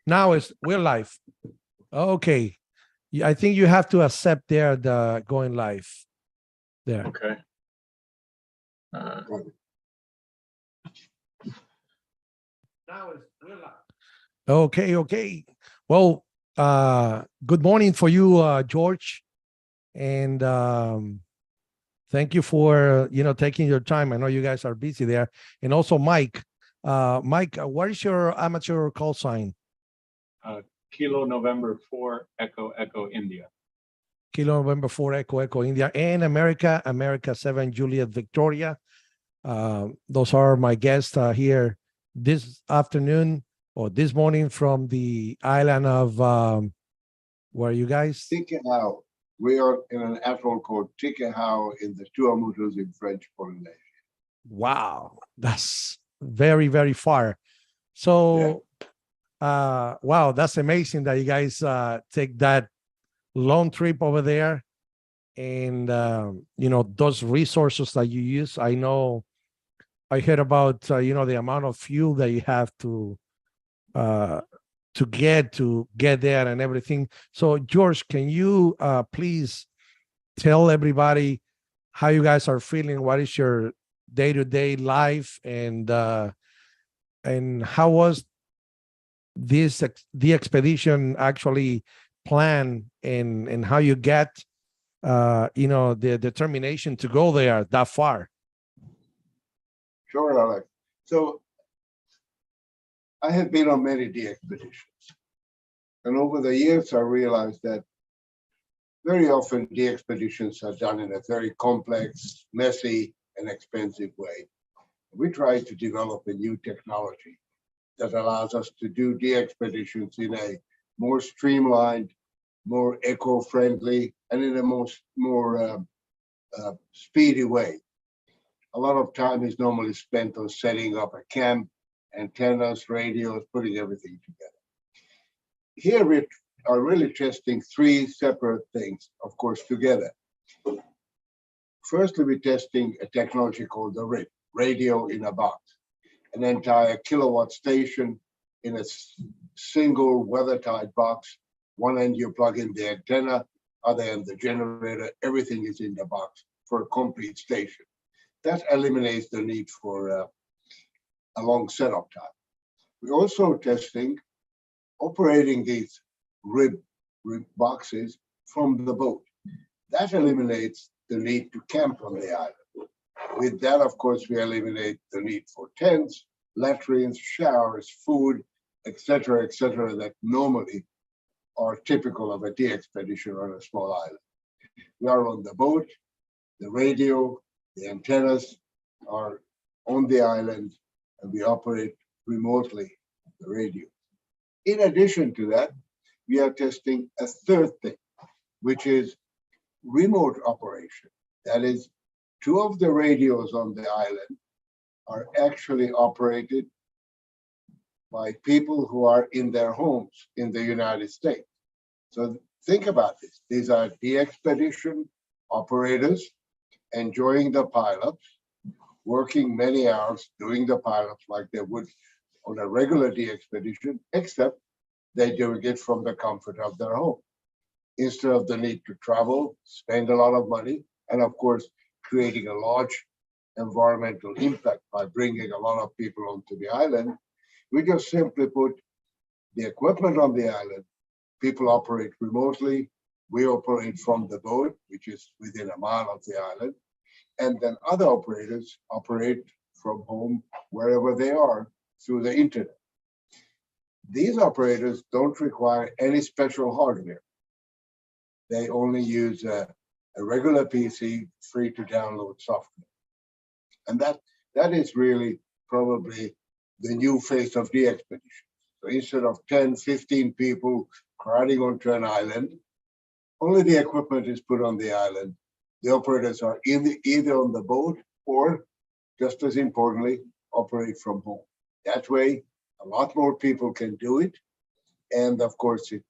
Now we're live. Okay. I think you have to accept there the going live. There. Okay. Okay. Well, good morning for you, George. And thank you for taking your time. I know you guys are busy there. And also Mike. Mike, what is your amateur call sign? Kilo November 4 Echo Echo India. Kilo November 4 Echo Echo India, and America 7 Juliet Victoria. Those are my guests here this afternoon or this morning from the island of where are you guys? Tikehau. We are in an atoll called Tikehau in the Tuamotus in French Polynesia. Wow, that's very, very far. So wow, that's amazing that you guys take that long trip over there, and those resources that you use. I know I heard about the amount of fuel that you have to get there and everything. So George, can you please tell everybody how you guys are feeling? What is your day-to-day life, and how was this DXpedition actually planned, and how you get the determination to go there that far? Sure, Alex. So I have been on many DXpeditions, and over the years I realized that very often DXpeditions are done in a very complex, messy, and expensive way. We try to develop a new technology that allows us to do DXpeditions in a more streamlined, more eco-friendly, and in a more speedy way. A lot of time is normally spent on setting up a camp, antennas, radios, putting everything together. Here we are really testing three separate things, of course, together. Firstly, we're testing a technology called the RIP, radio in a box, an entire kilowatt station in a single weather-tight box. One end you plug in the antenna, other end the generator, everything is in the box for a complete station. That eliminates the need for a long setup time. We're also testing operating these RIB boxes from the boat. That eliminates the need to camp on the island. With that, of course, we eliminate the need for tents, latrines, showers, food, etc., that normally are typical of a DXpedition on a small island. We are on the boat, the radio, the antennas are on the island, and we operate remotely the radio. In addition to that, we are testing a third thing, which is remote operation. That is, two of the radios on the island are actually operated by people who are in their homes in the United States. So think about this. These are DXpedition operators enjoying the pileups, working many hours doing the pileups like they would on a regular DXpedition, except they're doing it from the comfort of their home. Instead of the need to travel, spend a lot of money, and of course, creating a large environmental impact by bringing a lot of people onto the island, we just simply put the equipment on the island. People operate remotely. We operate from the boat, which is within a mile of the island. And then other operators operate from home, wherever they are, through the internet. These operators don't require any special hardware. They only use a regular PC, free to download software. And that is really probably the new face of DXpedition. So instead of 10, 15 people crowding onto an island, only the equipment is put on the island. The operators are either on the boat or, just as importantly, operate from home. That way, a lot more people can do it. And of course, it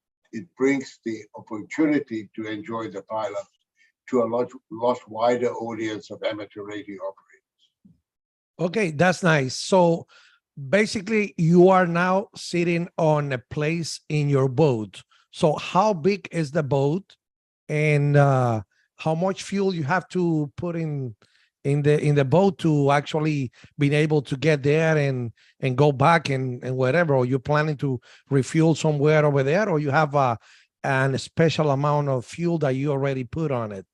brings the opportunity to enjoy the pilot to a lot wider audience of amateur radio operators. Okay, that's nice. So basically you are now sitting on a place in your boat. So how big is the boat, and how much fuel you have to put in the boat to actually being able to get there and go back and whatever? Or you planning to refuel somewhere over there, or you have a special amount of fuel that you already put on it?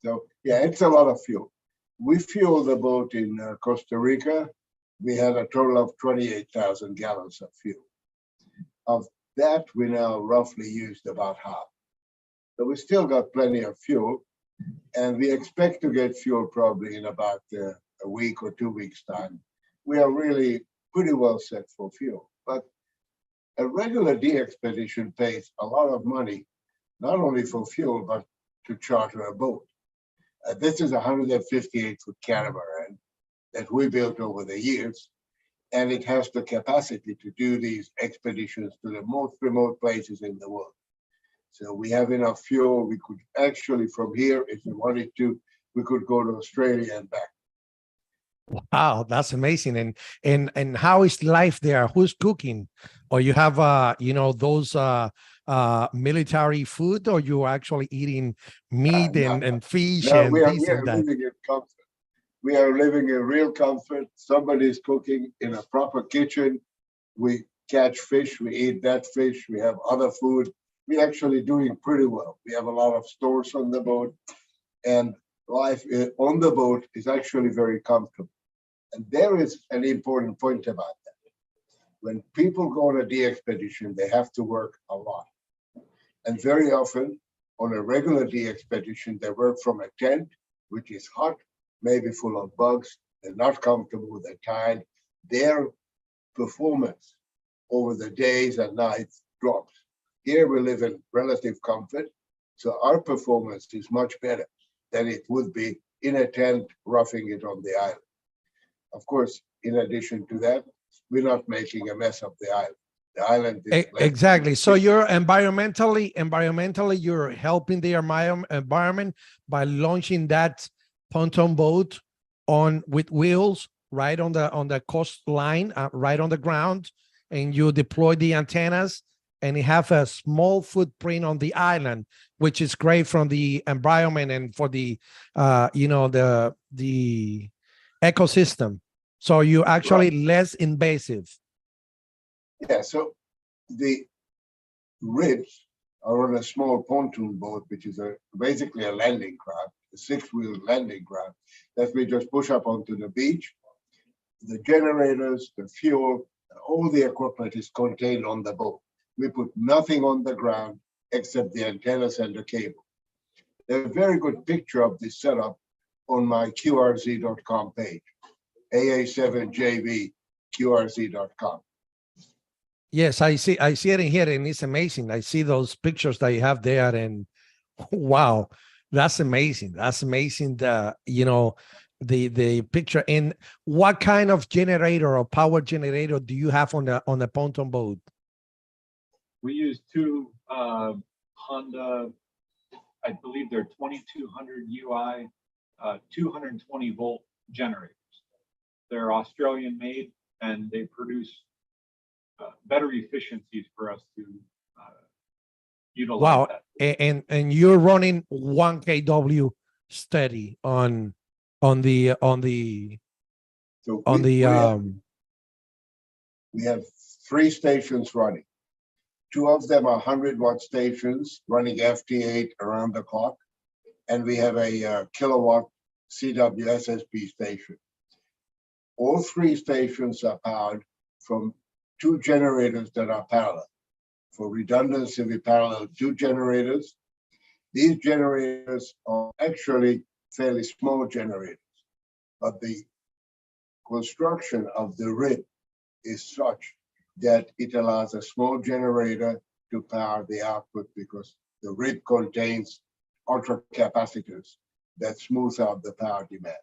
So yeah, it's a lot of fuel. We fuel the boat in Costa Rica. We had a total of 28,000 gallons of fuel. Of that, we now roughly used about half. So we still got plenty of fuel, and we expect to get fuel probably in about a week or 2 weeks' time. We are really pretty well set for fuel. But a regular DXpedition pays a lot of money, not only for fuel, but to charter a boat. This is a 158-foot catamaran that we built over the years, and it has the capacity to do these expeditions to the most remote places in the world. So we have enough fuel. We could actually, from here, if we wanted to, we could go to Australia and back. Wow, that's amazing. And how is life there? Who's cooking? Or you have those military food, or you are actually eating meat and fish No, and we are this and that? living in comfort. We are living in real comfort. Somebody's cooking in a proper kitchen. We catch fish, we eat that fish, we have other food. We're actually doing pretty well. We have a lot of stores on the boat, and life on the boat is actually very comfortable. And there is an important point about that. When people go on a DXpedition, they have to work a lot. And very often on a regular DXpedition, they work from a tent, which is hot, maybe full of bugs. They're not comfortable, they're tired. Their performance over the days and nights drops. Here we live in relative comfort, so our performance is much better than it would be in a tent roughing it on the island. Of course, in addition to that, we're not making a mess of the island. The island is Exactly. So you're environmentally, you're helping the environment by launching that pontoon boat on with wheels right on the coastline, right on the ground, and you deploy the antennas, and you have a small footprint on the island, which is great from the environment and for the the ecosystem. So you actually less invasive. Yeah, so the ribs are on a small pontoon boat, which is basically a landing craft, a six-wheel landing craft that we just push up onto the beach. The generators, the fuel, all the equipment is contained on the boat. We put nothing on the ground except the antennas and the cable. There's a very good picture of this setup on my QRZ.com page, AA7JV, QRZ.com. Yes, I see it in here, and it's amazing. I see those pictures that you have there, and wow, that's amazing. That's amazing. The picture. And what kind of generator or power generator do you have on the pontoon boat? We use two Honda, I believe they're 2200 UI, 220 volt generators. They're Australian made, and they produce better efficiencies for us to utilize. Wow. That. And you're running 1 kW steady on the So we have 3 stations running. 2 of them are 100-watt stations running FT8 around the clock, and we have a kilowatt CWSSP station. All 3 stations are powered from 2 generators that are parallel. For redundancy, we parallel 2 generators. These generators are actually fairly small generators, but the construction of the rib is such that it allows a small generator to power the output, because the rib contains ultra capacitors that smooth out the power demand.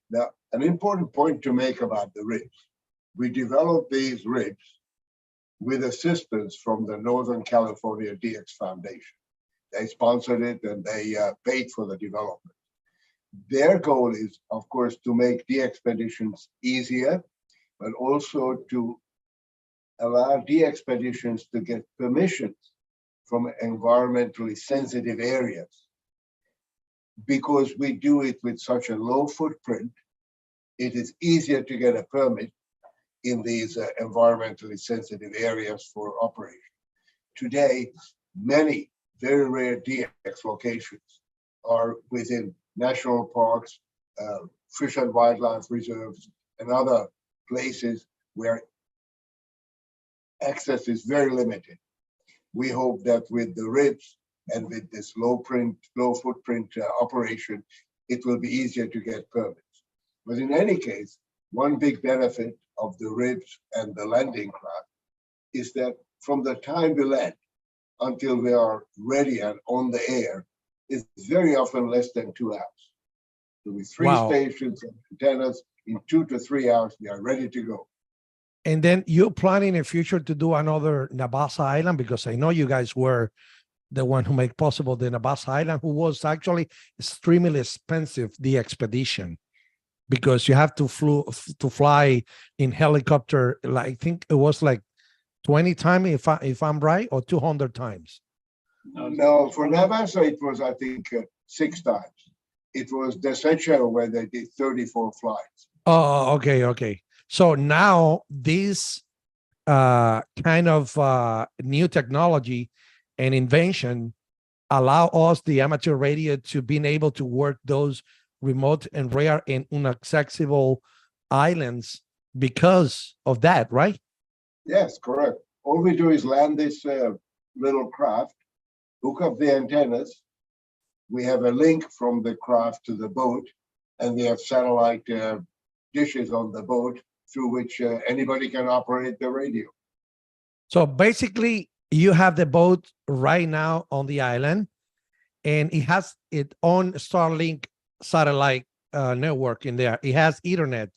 Now, an important point to make about the ribs: we developed these ribs with assistance from the Northern California DX Foundation. They sponsored it, and they paid for the development. Their goal is, of course, to make DXpeditions easier but also to allow DXpeditions to get permissions from environmentally sensitive areas. Because we do it with such a low footprint, it is easier to get a permit in these environmentally sensitive areas for operation. Today, many very rare DX locations are within national parks, fish and wildlife reserves, and other places where access is very limited. We hope that with the RIBs and with this low footprint operation, it will be easier to get permits. But in any case, one big benefit of the RIBs and the landing craft is that from the time we land until we are ready and on the air is very often less than 2 hours. So with three Wow. stations and antennas, in 2 to 3 hours, we are ready to go. And then you're planning in future to do another Nabasa Island, because I know you guys were the one who made possible the Nabasa Island, who was actually extremely expensive, the expedition, because you have to fly in helicopter. Like, I think it was like 20 times, if I'm right, or 200 times. No, for Navassa, it was, I think, 6 times. It was the Seychelles where they did 34 flights. Oh, okay. So now this kind of new technology and invention allow us, the amateur radio, to being able to work those remote and rare and inaccessible islands because of that, right? Yes, correct. All we do is land this little craft, hook up the antennas. We have a link from the craft to the boat, and we have satellite dishes on the boat through which anybody can operate the radio. So basically, you have the boat right now on the island, and it has its own Starlink satellite network in there. It has Ethernet.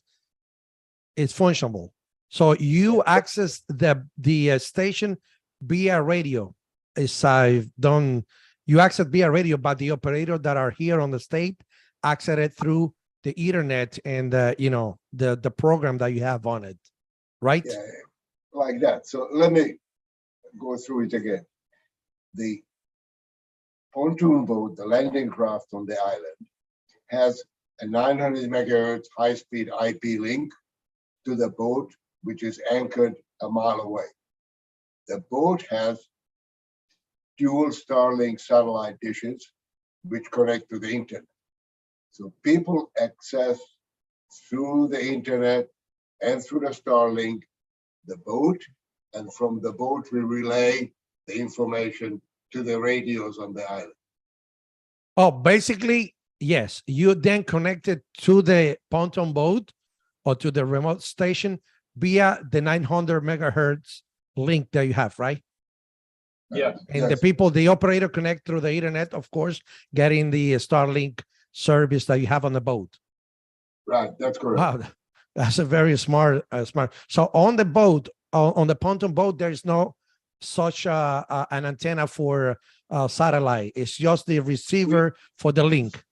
It's functional. So you access the station via radio. As I've done, you access via radio, but the operator that are here on the state access it through the Ethernet and the program that you have on it, right? Yeah, like that. So let me go through it again. The pontoon boat, the landing craft on the island, has a 900 megahertz high-speed IP link to the boat, which is anchored a mile away. The boat has dual Starlink satellite dishes, which connect to the internet. So people access through the internet and through the Starlink the boat, and from the boat we relay the information to the radios on the island. Oh, basically, yes. You then connected to the pontoon boat or to the remote station via the 900 megahertz link that you have, right? Yes. And the operator connect through the internet, of course, getting the Starlink service that you have on the boat. Right, that's correct. Wow, that's a very smart. So on the boat, on the pontoon boat, there is no such an antenna for satellite. It's just the receiver for the link.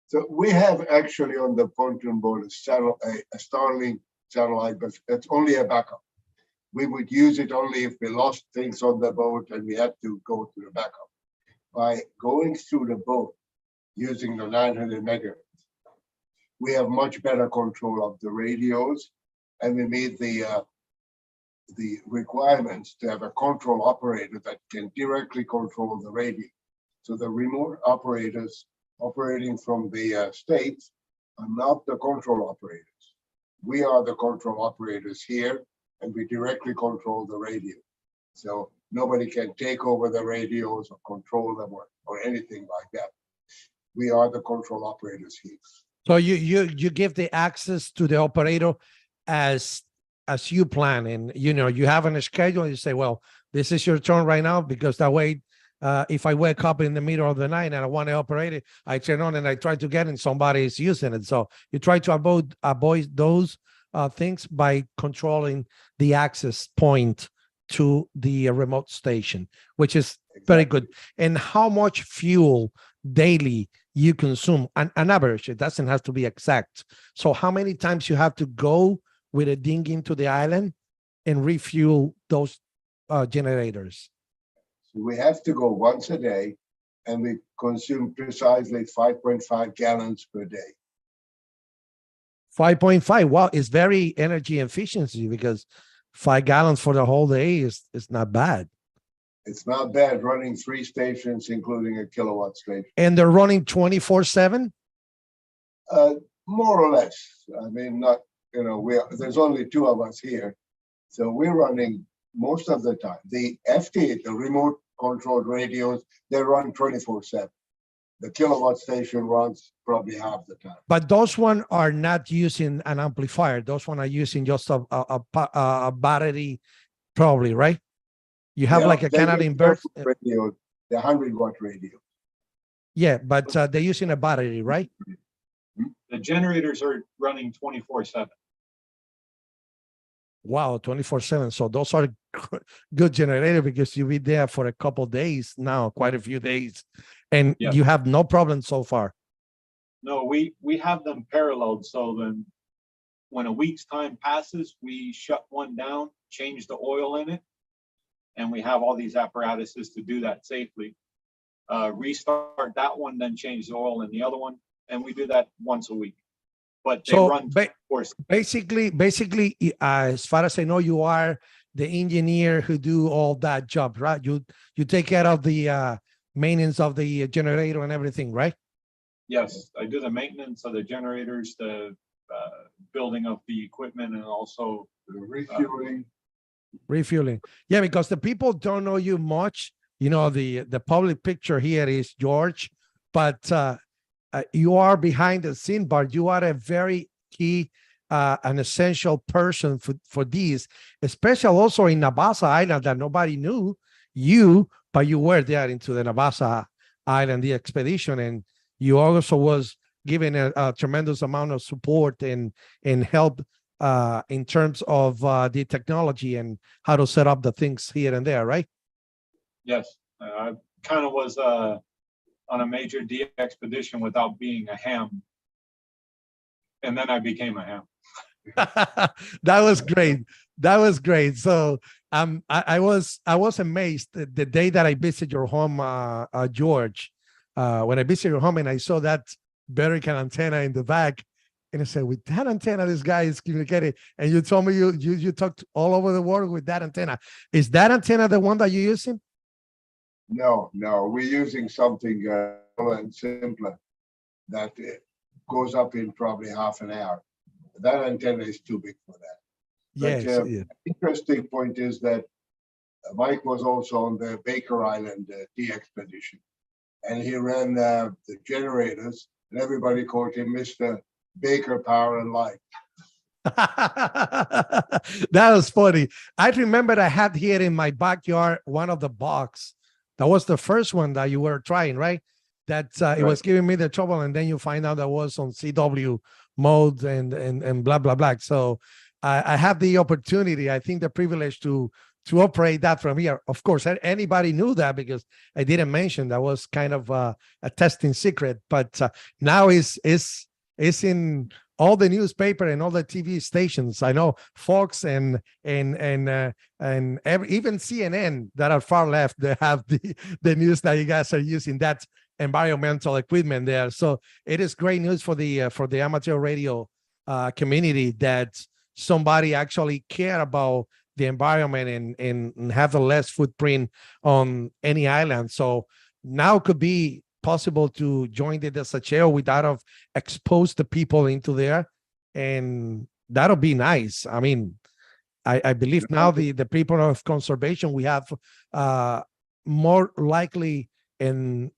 So we have actually on the pontoon boat a Starlink satellite, but it's only a backup. We would use it only if we lost things on the boat and we had to go to the backup. By going through the boat using the 900 megahertz, we have much better control of the radios, and we meet the requirements to have a control operator that can directly control the radio. So the remote operators operating from the States are not the control operators. We are the control operators here, and we directly control the radio. So nobody can take over the radios or control them or anything like that. We are the control operators here. So you give the access to the operator as you plan, and you have a schedule. You say, well, this is your turn right now, because that way, if I wake up in the middle of the night and I want to operate it, I turn on and I try to get it, and somebody is using it. So you try to avoid those things by controlling the access point to the remote station, which is very good. And how much fuel daily you consume? An average, it doesn't have to be exact. So how many times you have to go with a dinghy into the island and refuel those generators? So we have to go once a day, and we consume precisely 5.5 gallons per day. 5.5. Wow, it's very energy efficiency, because 5 gallons for the whole day is not bad. It's not bad running 3 stations, including a kilowatt station. And they're running 24/7? More or less. I mean, not, you know, there's only 2 of us here. So we're running most of the time. The FT, the remote controlled radios, they run 24/7. The kilowatt station runs probably half the time. But those one are not using an amplifier. Those one are using just a battery, probably, right? You have like a Canadian inverter. Radio, the 100-watt radio. Yeah, but they're using a battery, right? The generators are running 24/7. Wow, 24/7. So those are good generators, because you'll be there for a couple days now, quite a few days, and Yeah. you have no problem so far. No, we have them paralleled, so then when a week's time passes, we shut one down, change the oil in it, and we have all these apparatuses to do that safely. Restart that one, then change the oil in the other one, and we do that once a week. But they So run, of course. basically, as far as I know, you are the engineer who do all that job, right? You take care of the maintenance of the generator and everything, right? Yes, I do the maintenance of the generators, the building of the equipment, and also The refueling. Refueling. Yeah, because the people don't know you much. You know, the public picture here is George, but you are behind the scene, but you are a very key, an essential person for these, especially also in Navassa Island that nobody knew you, but you were there into the Navassa Island, DXpedition, and you also was given a tremendous amount of support and help in terms of the technology and how to set up the things here and there, right? yes, I kind of was on a major DXpedition without being a ham, and then I became a ham. That was great. That was great. So I was amazed the day that I visited your home, George. When I visited your home and I saw that Berican antenna in the back, and I said, with that antenna, this guy is communicating. And you told me you talked all over the world with that antenna. Is that antenna the one that you're using? No, we're using something and simpler that goes up in probably half an hour. That antenna is too big for that. Yes. But, interesting point is that Mike was also on the Baker Island DXpedition, and he ran the generators, and everybody called him Mr. Baker Power and Light. That was funny. I remember I had here in my backyard one of the box. That was the first one that you were trying, right? That it was giving me the trouble, and then you find out that was on CW mode and blah blah blah. So I have the opportunity, I think the privilege to operate that from here. Of course, anybody knew that because I didn't mention that was kind of a testing secret, but now it's in all the newspaper and all the TV stations. I know Fox and even CNN that are far left, they have the news that you guys are using that environmental equipment there. So it is great news for the amateur radio community that somebody actually care about the environment and have a less footprint on any island. So now could be possible to join the desacheo without of expose the people into there, and that'll be nice. I mean, I believe now the people of conservation, we have more likely and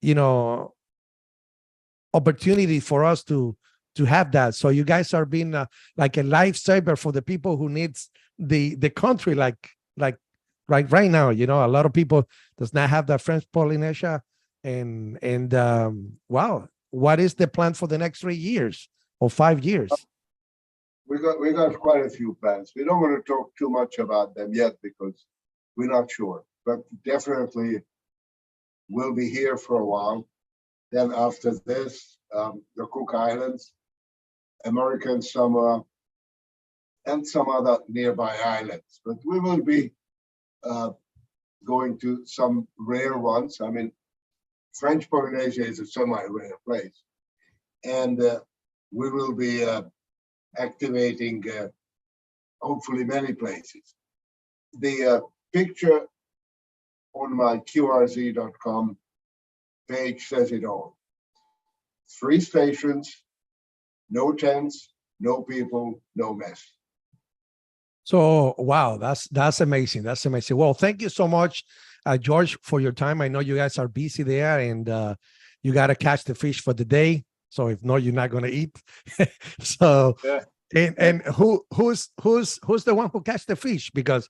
opportunity for us to have that. So you guys are being like a lifesaver for the people who needs the country, like right now. A lot of people does not have that French Polynesia. And wow, what is the plan for the next 3 years or 5 years? We got quite a few plans. We don't want to talk too much about them yet because we're not sure, but definitely we'll be here for a while. Then after this, the Cook Islands, American Samoa, and some other nearby islands. But we will be going to some rare ones. I mean, French Polynesia is a semi-rare place. And we will be activating hopefully many places. The picture on my qrz.com page says it all. 3 stations, no tents, no people, no mess. So, wow, that's amazing. That's amazing. Well, thank you so much, George, for your time. I know you guys are busy there, and you got to catch the fish for the day. So if not, you're not going to eat. So, Yeah. and who's the one who catch the fish? Because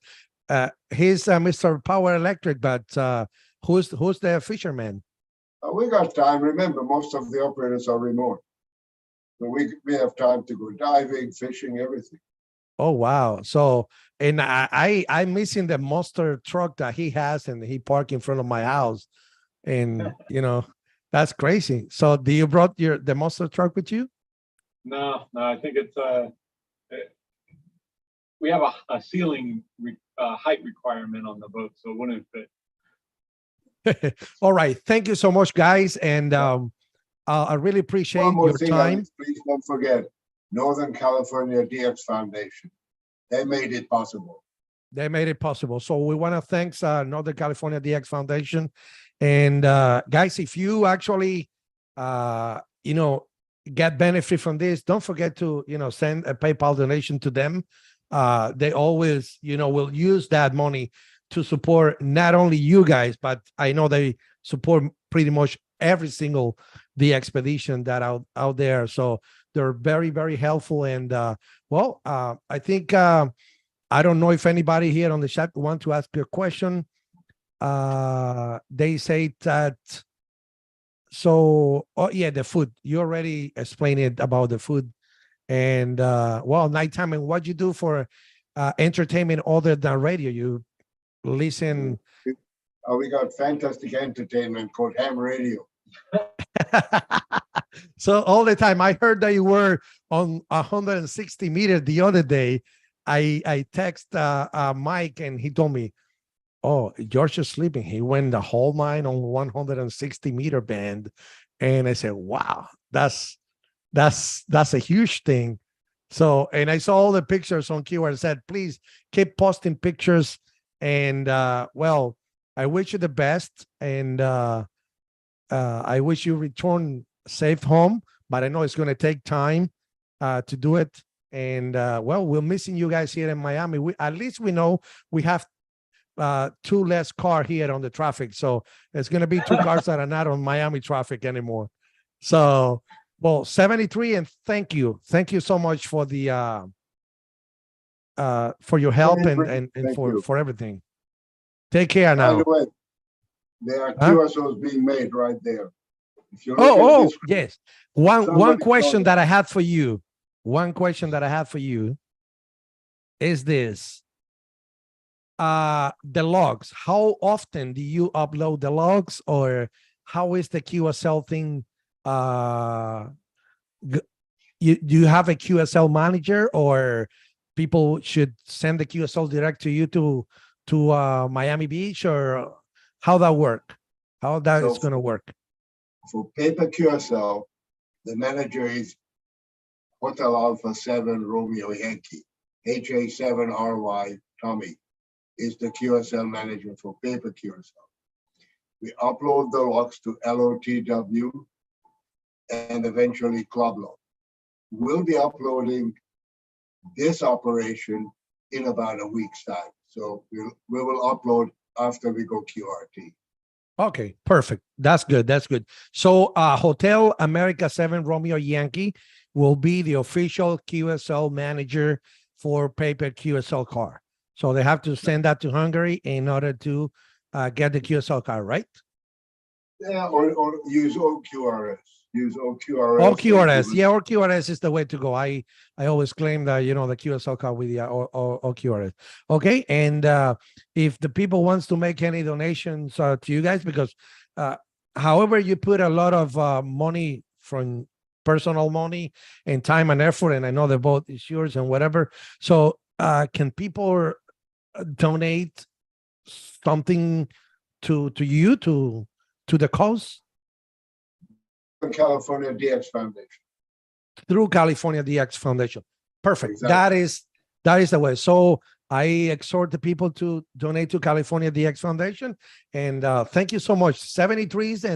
he's Mr. Power Electric, but who's the fisherman? We got time. Remember, most of the operators are remote. So we have time to go diving, fishing, everything. Oh, wow. So, and I'm missing the monster truck that he has, and he parked in front of my house, and you know, that's crazy. So do you brought the monster truck with you? No, I think it's we have a ceiling height requirement on the boat, so it wouldn't fit. All right. Thank you so much, guys. And I really appreciate One more your thing, time. Alex, please don't forget, Northern California DX Foundation. They made it possible. They made it possible. So we want to thank Northern California DX Foundation. And guys, if you actually, you know, get benefit from this, don't forget to, you know, send a PayPal donation to them. They always, you know, will use that money to support not only you guys, but I know they support pretty much every single DXpedition that out there. So they're very, very helpful. And well, I think I don't know if anybody here on the chat want to ask a question. They say that, so, oh yeah, the food, you already explained it about the food. And well, nighttime, and what you do for entertainment other than radio? You listen. We got fantastic entertainment called ham radio. So all the time, I heard that you were on 160 meters the other day. I text Mike, and he told me, oh, George is sleeping. He went the whole mile on 160-meter band. And I said, wow, that's a huge thing. So, and I saw all the pictures on Q where it said, please keep posting pictures. And well, I wish you the best. And I wish you return safe home, but I know it's going to take time to do it. And well, we're missing you guys here in Miami. At least we know we have 2 less car here on the traffic. So it's going to be 2 cars that are not on Miami traffic anymore. So, well, 73, and thank you so much for the for your help and for everything. Take care now. By the way, there are QSOs being made right there. If you look at this, yes. One question that I had for you. One question that I have for you is this. The logs, how often do you upload the logs, or how is the QSL thing? You have a QSL manager, or people should send the QSL direct to you to Miami Beach, or how that work? How that is going to work? For paper QSL, the manager is Hotel Alpha 7 Romeo Yankee, HA7RY Tommy is the QSL manager for paper QSL. We upload the logs to LOTW and eventually Club Log. We'll be uploading this operation in about a week's time. So we will upload after we go QRT. Okay, perfect. That's good. That's good. So Hotel America 7 Romeo Yankee will be the official QSL manager for paper QSL car. So they have to send that to Hungary in order to get the QSL car, right? Yeah, or use OQRS. Use OQRS. OQRS, yeah, OQRS is the way to go. I always claim that, you know, the QSL car with the OQRS. Okay, and if the people wants to make any donations to you guys, because however you put a lot of money from personal money and time and effort, and I know the boat is yours and whatever. So can people donate something to you to the cause In California DX Foundation. through California DX Foundation? Perfect. Exactly. That is the way. So I exhort the people to donate to California DX Foundation, and thank you so much. 73s and